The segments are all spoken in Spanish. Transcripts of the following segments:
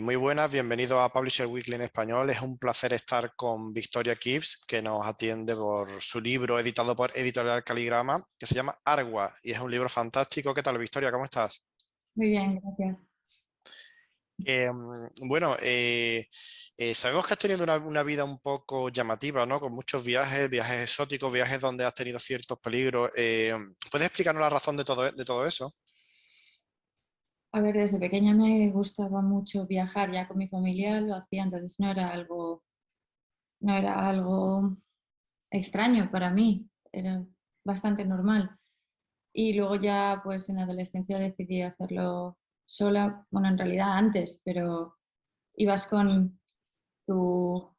Muy buenas, bienvenido a Publisher Weekly en español. Es un placer estar con Victoria Gibbs, que nos atiende por su libro editado por Editorial Caligrama, que se llama Argua, y es un libro fantástico. ¿Qué tal, Victoria? ¿Cómo estás? Muy bien, gracias. Bueno, sabemos que has tenido una vida un poco llamativa, ¿no? Con muchos viajes, viajes exóticos, viajes donde has tenido ciertos peligros. ¿Puedes explicarnos la razón de todo eso? A ver, desde pequeña me gustaba mucho viajar, ya con mi familia lo hacía, entonces no era algo extraño para mí, era bastante normal. Y luego ya pues en la adolescencia decidí hacerlo sola, bueno, en realidad antes, pero ibas con tu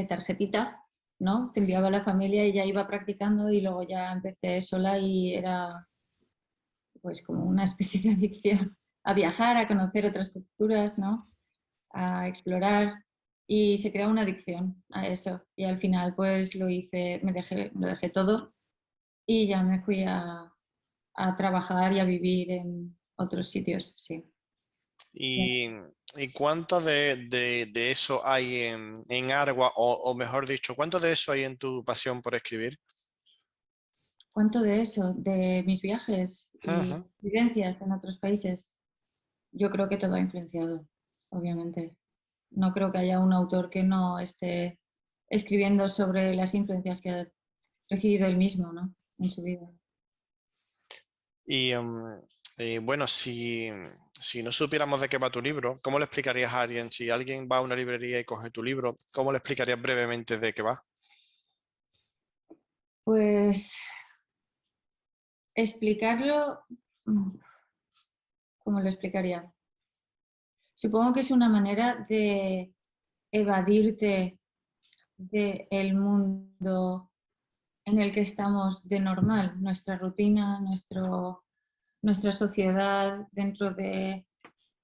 tarjetita, ¿no? Te enviaba la familia y ya iba practicando y luego ya empecé sola y era pues como una especie de adicción a viajar, a conocer otras culturas, ¿no? A explorar y se crea una adicción a eso. Y al final pues lo dejé todo y ya me fui a trabajar y a vivir en otros sitios, sí. ¿Y, y cuánto de eso hay en Argua, o mejor dicho, cuánto de eso hay en tu pasión por escribir? ¿Cuánto de eso, de mis viajes y Ujú. vivencias en otros países? Yo creo que todo ha influenciado, obviamente. No creo que haya un autor que no esté escribiendo sobre las influencias que ha recibido él mismo, ¿no? En su vida. Y bueno, si no supiéramos de qué va tu libro, ¿cómo le explicarías a alguien? Si alguien va a una librería y coge tu libro, ¿cómo le explicarías brevemente de qué va? Pues explicarlo, mm, ¿cómo lo explicaría? Supongo que es una manera de evadirte del mundo en el que estamos de normal, nuestra rutina, nuestra sociedad, dentro de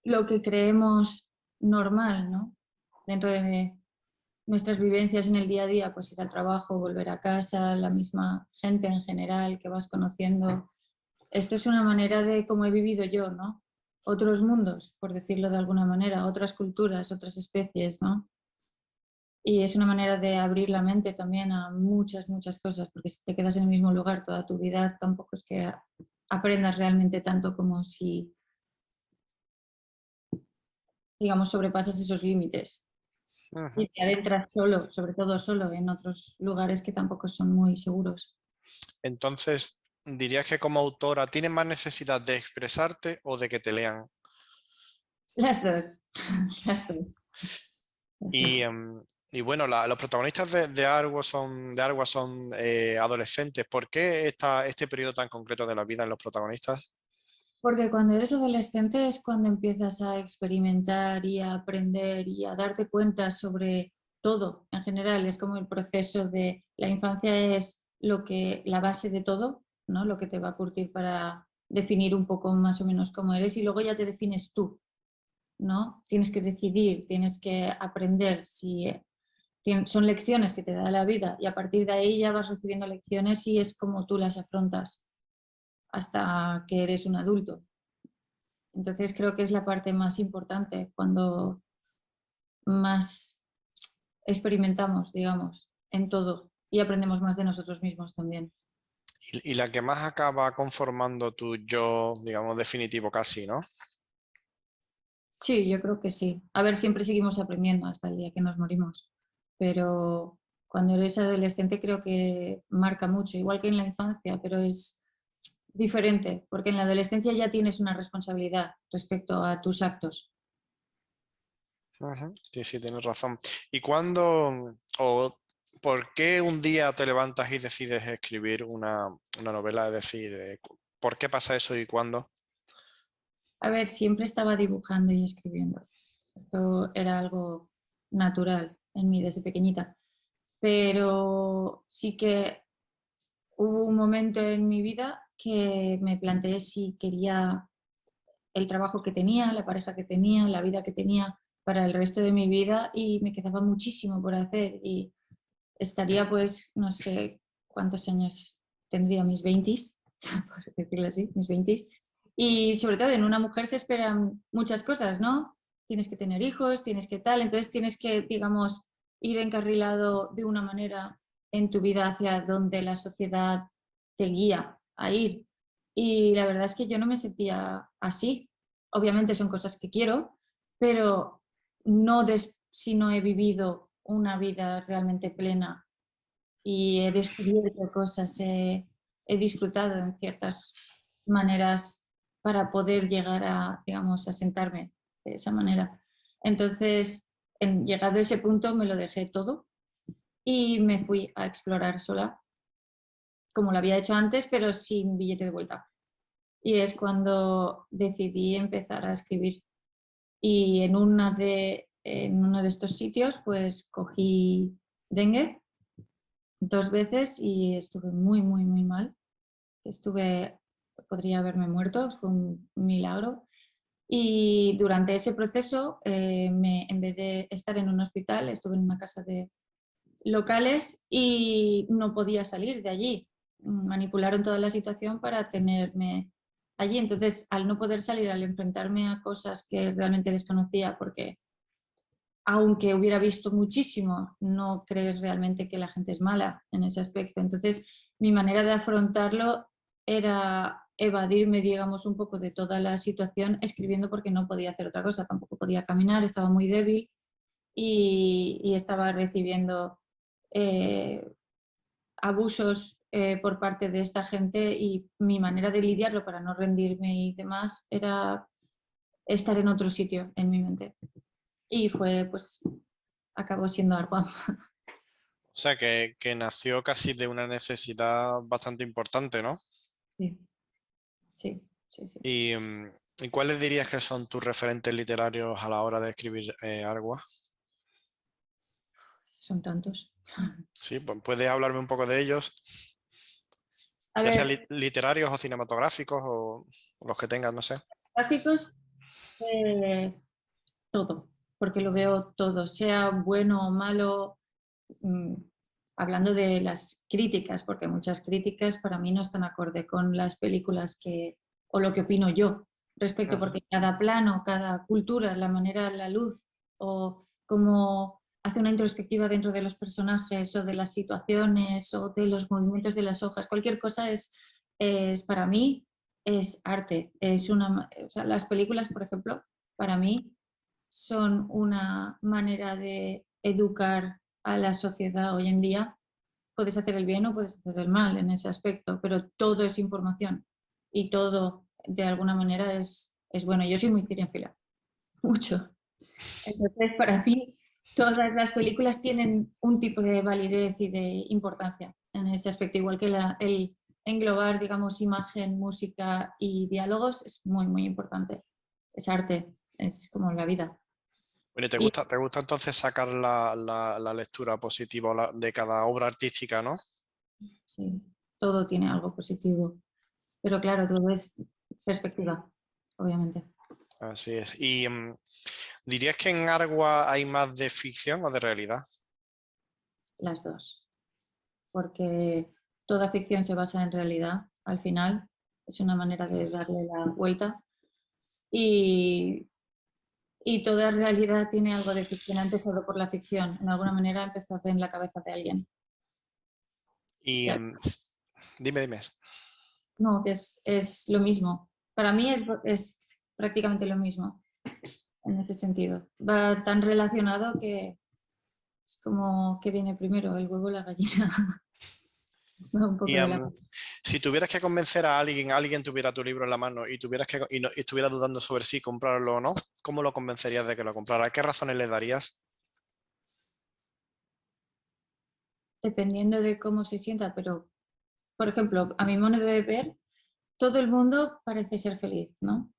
lo que creemos normal, ¿no? Dentro de nuestras vivencias en el día a día, pues ir al trabajo, volver a casa, la misma gente en general que vas conociendo. Esto es una manera de cómo he vivido yo, ¿no? Otros mundos, por decirlo de alguna manera, otras culturas, otras especies, ¿no? Y es una manera de abrir la mente también a muchas, muchas cosas, porque si te quedas en el mismo lugar toda tu vida, tampoco es que aprendas realmente tanto como si, digamos, sobrepasas esos límites Ujú. y te adentras solo, sobre todo solo, en otros lugares que tampoco son muy seguros. Entonces, ¿dirías que como autora tienes más necesidad de expresarte o de que te lean? Las dos, las dos, las Y, dos. y bueno, los protagonistas de Argua son adolescentes. ¿Por qué este periodo tan concreto de la vida en los protagonistas? Porque cuando eres adolescente es cuando empiezas a experimentar y a aprender y a darte cuenta sobre todo en general. Es como el proceso de la infancia es la base de todo, ¿no? Lo que te va a curtir para definir un poco más o menos cómo eres y luego ya te defines tú, ¿no? Tienes que decidir, tienes que aprender si son lecciones que te da la vida y a partir de ahí ya vas recibiendo lecciones y es como tú las afrontas hasta que eres un adulto. Entonces creo que es la parte más importante cuando más experimentamos, digamos, en todo y aprendemos más de nosotros mismos también. Y la que más acaba conformando tu yo, digamos, definitivo casi, ¿no? Sí, yo creo que sí. A ver, siempre seguimos aprendiendo hasta el día que nos morimos, pero cuando eres adolescente creo que marca mucho, igual que en la infancia, pero es diferente, porque en la adolescencia ya tienes una responsabilidad respecto a tus actos. Ujú. Sí, sí, tienes razón. ¿Y cuándo o por qué un día te levantas y decides escribir una novela? Es decir, ¿por qué pasa eso y cuándo? A ver, siempre estaba dibujando y escribiendo. Esto era algo natural en mí desde pequeñita. Pero sí que hubo un momento en mi vida que me planteé si quería el trabajo que tenía, la pareja que tenía, la vida que tenía para el resto de mi vida y me quedaba muchísimo por hacer y estaría pues no sé cuántos años tendría, mis 20, por decirlo así, mis 20. Y sobre todo en una mujer se esperan muchas cosas, ¿no? tienes que tener hijos, tienes que tal, entonces tienes que, digamos, ir encarrilado de una manera en tu vida hacia donde la sociedad te guía a ir. Y la verdad es que yo no me sentía así. Obviamente son cosas que quiero, pero no si no he vivido una vida realmente plena y he descubierto cosas, he disfrutado en ciertas maneras para poder llegar a, digamos, a sentarme de esa manera. Entonces, llegado a ese punto, me lo dejé todo y me fui a explorar sola, como lo había hecho antes, pero sin billete de vuelta. Y es cuando decidí empezar a escribir. Y en uno de estos sitios, pues cogí dengue 2 veces y estuve muy, muy, muy mal. Podría haberme muerto, fue un milagro. Y durante ese proceso, en vez de estar en un hospital, estuve en una casa de locales y no podía salir de allí. Manipularon toda la situación para tenerme allí. Entonces, al no poder salir, al enfrentarme a cosas que realmente desconocía, porque aunque hubiera visto muchísimo, no crees realmente que la gente es mala en ese aspecto. Entonces, mi manera de afrontarlo era evadirme, digamos, un poco de toda la situación escribiendo porque no podía hacer otra cosa, tampoco podía caminar, estaba muy débil y estaba recibiendo abusos por parte de esta gente y mi manera de lidiarlo para no rendirme y demás era estar en otro sitio en mi mente. Y fue, pues, acabó siendo Argua. O sea, que nació casi de una necesidad bastante importante, ¿no? Sí, sí, sí, sí. ¿Y cuáles dirías que son tus referentes literarios a la hora de escribir Argua? Son tantos. Sí, pues puedes hablarme un poco de ellos, A ya sean ver, literarios o cinematográficos o los que tengas, no sé. gráficos, eh, todo, porque lo veo todo, sea bueno o malo, mm, hablando de las críticas, porque muchas críticas para mí no están acorde con las películas o lo que opino yo respecto, Ujú. porque cada plano, cada cultura, la manera, la luz o cómo hace una introspectiva dentro de los personajes o de las situaciones o de los movimientos de las hojas, cualquier cosa es para mí es arte. O sea, las películas, por ejemplo, para mí son una manera de educar a la sociedad hoy en día. Puedes hacer el bien o puedes hacer el mal en ese aspecto, pero todo es información y todo de alguna manera es bueno. Yo soy muy cinéfila, mucho. Entonces, para mí, todas las películas tienen un tipo de validez y de importancia en ese aspecto, igual que el englobar, digamos, imagen, música y diálogos es muy, muy importante. Es arte, es como la vida. Bueno, ¿y Y te gusta entonces sacar la lectura positiva de cada obra artística, ¿no? sí, todo tiene algo positivo, pero claro, todo es perspectiva, obviamente, Así es. ¿Y dirías que en Argua hay más de ficción o de realidad? las dos, porque toda ficción se basa en realidad, al final, es una manera de darle la vuelta y, y toda realidad tiene algo de ficción, ha empezado por la ficción, en alguna manera empezó en la cabeza de alguien. O Y sea, dime. no, es lo mismo. Para mí es prácticamente lo mismo en ese sentido. Va tan relacionado que es como que viene primero, el huevo o la gallina. Va un Y poco de la... si tuvieras que convencer a alguien tuviera tu libro en la mano y y estuviera dudando sobre si comprarlo o no, ¿cómo lo convencerías de que lo comprara? ¿Qué razones le darías? Dependiendo de cómo se sienta, pero, por ejemplo, a mi modo de ver, todo el mundo parece ser feliz, ¿no?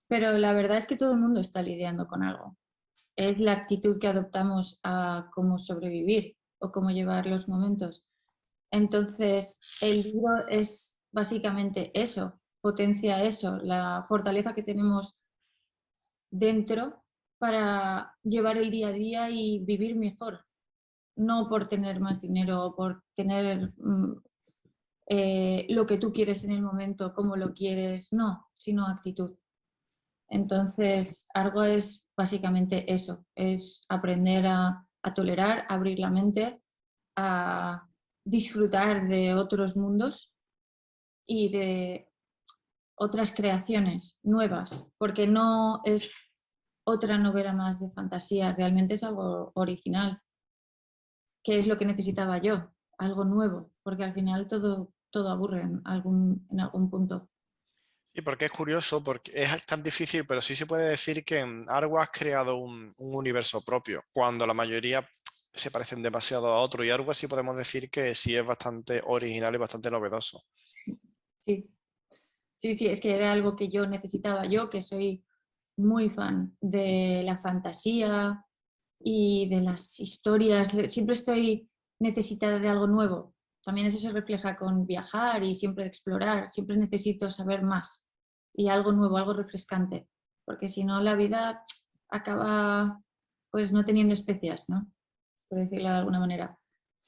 Pero la verdad es que todo el mundo está lidiando con algo. Es la actitud que adoptamos a cómo sobrevivir o cómo llevar los momentos. Entonces, el libro es básicamente eso, potencia eso, la fortaleza que tenemos dentro para llevar el día a día y vivir mejor, no por tener más dinero o por tener lo que tú quieres en el momento, cómo lo quieres, no, sino actitud. Entonces, Argua es básicamente eso, es aprender a tolerar, a abrir la mente, a disfrutar de otros mundos y de otras creaciones nuevas, porque no es otra novela más de fantasía, realmente es algo original, que es lo que necesitaba yo, algo nuevo, porque al final todo aburre en algún punto. Y porque es curioso, porque es tan difícil, pero sí se puede decir que en Argua has creado un universo propio, cuando la mayoría se parecen demasiado a otro, y Argua sí podemos decir que sí es bastante original y bastante novedoso. Sí, sí, sí, es que era algo que yo necesitaba, yo que soy muy fan de la fantasía y de las historias, siempre estoy necesitada de algo nuevo. También eso se refleja con viajar y siempre explorar, siempre necesito saber más y algo nuevo, algo refrescante, porque si no la vida acaba pues no teniendo especias, ¿no? Por decirlo de alguna manera.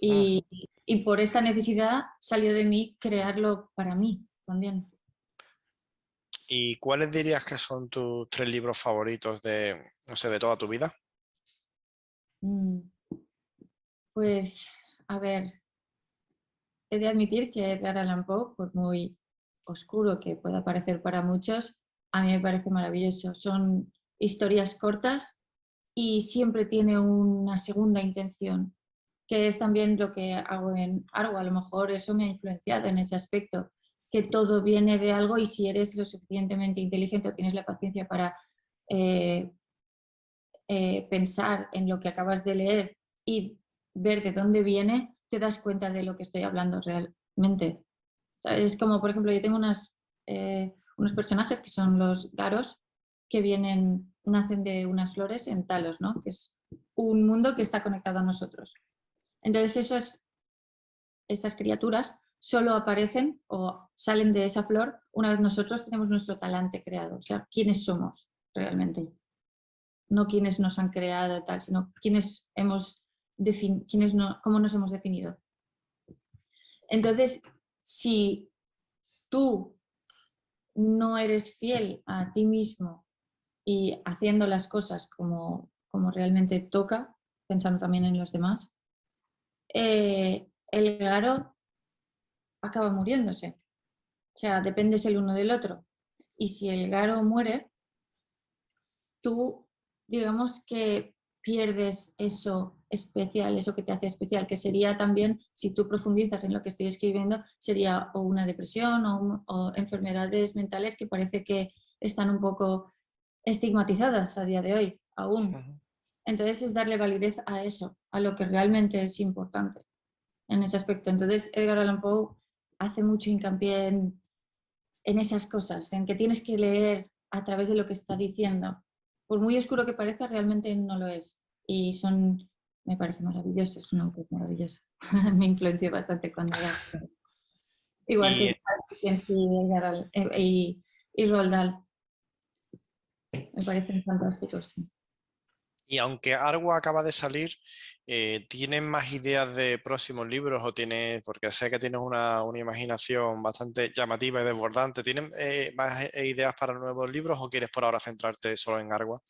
Ujú. Y por esta necesidad salió de mí crearlo para mí también. ¿Y cuáles dirías que son tus 3 libros favoritos de, no sé, de toda tu vida? Mm, Pues, a ver, he de admitir que Edgar Allan Poe, por muy oscuro que pueda parecer para muchos, a mí me parece maravilloso. Son historias cortas y siempre tiene una segunda intención, que es también lo que hago en Argo. A lo mejor eso me ha influenciado en ese aspecto, que todo viene de algo y si eres lo suficientemente inteligente o tienes la paciencia para eh, pensar en lo que acabas de leer y ver de dónde viene, te das cuenta de lo que estoy hablando realmente. ¿Sabes? Es como, por ejemplo, yo tengo unos personajes que son los garos, que nacen de unas flores en Talos, ¿no? Que es un mundo que está conectado a nosotros. Entonces, esas criaturas solo aparecen o salen de esa flor una vez nosotros tenemos nuestro talante creado, o sea, quiénes somos realmente. No quiénes nos han creado, tal, sino cómo nos hemos definido. Entonces, si tú no eres fiel a ti mismo y haciendo las cosas como realmente toca, pensando también en los demás, el garo acaba muriéndose. O sea, dependes el uno del otro. Y si el garo muere, tú, digamos que pierdes eso especial, eso que te hace especial, que sería también, si tú profundizas en lo que estoy escribiendo, sería o una depresión o enfermedades mentales que parece que están un poco estigmatizadas a día de hoy, aún. Ujú. Entonces es darle validez a eso, a lo que realmente es importante en ese aspecto. Entonces Edgar Allan Poe hace mucho hincapié en esas cosas, en que tienes que leer a través de lo que está diciendo. Por muy oscuro que parezca, realmente no lo es. Y me parece maravilloso, es un autor maravilloso. Me influenció bastante cuando era. Igual Y, que y Roald Dahl, me parecen fantásticos. Sí. y aunque Argua acaba de salir, ¿tienes más ideas de próximos libros o tienes, porque sé que tienes una imaginación bastante llamativa y desbordante, ¿tienes más ideas para nuevos libros o quieres por ahora centrarte solo en Argua?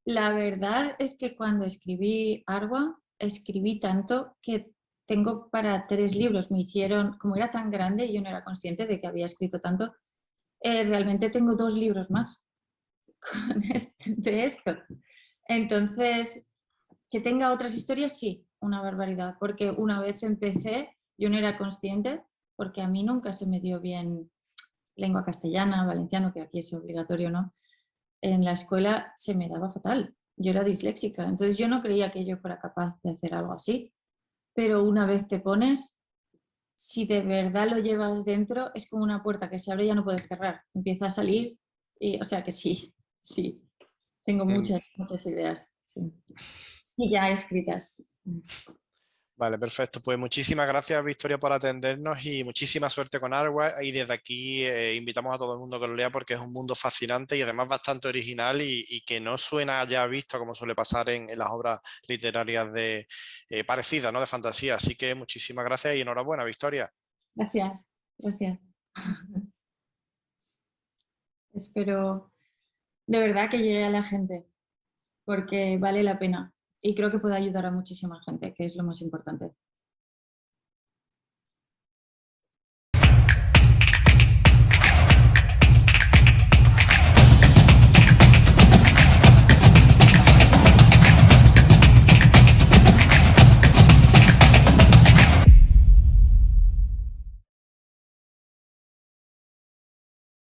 La verdad es que cuando escribí Argua, escribí tanto que tengo para 3 libros. Me hicieron, como era tan grande y yo no era consciente de que había escrito tanto, realmente tengo 2 libros más de esto. Entonces, que tenga otras historias, sí, una barbaridad, porque una vez empecé, yo no era consciente, porque a mí nunca se me dio bien lengua castellana, valenciano, que aquí es obligatorio, ¿no? En la escuela se me daba fatal. Yo era disléxica, entonces yo no creía que yo fuera capaz de hacer algo así. Pero una vez te pones, si de verdad lo llevas dentro, es como una puerta que se abre y ya no puedes cerrar. Empieza a salir, y, o sea que sí, sí. Tengo Mm. muchas ideas. Sí. Y ya escritas. Vale, perfecto. Pues muchísimas gracias, Victoria, por atendernos y muchísima suerte con Argua. Y desde aquí invitamos a todo el mundo que lo lea porque es un mundo fascinante y además bastante original y que no suena ya visto como suele pasar en las obras literarias parecidas, ¿no? De fantasía. Así que muchísimas gracias y enhorabuena, Victoria. Gracias, gracias. Espero de verdad que llegue a la gente, porque vale la pena. Y creo que puede ayudar a muchísima gente, que es lo más importante.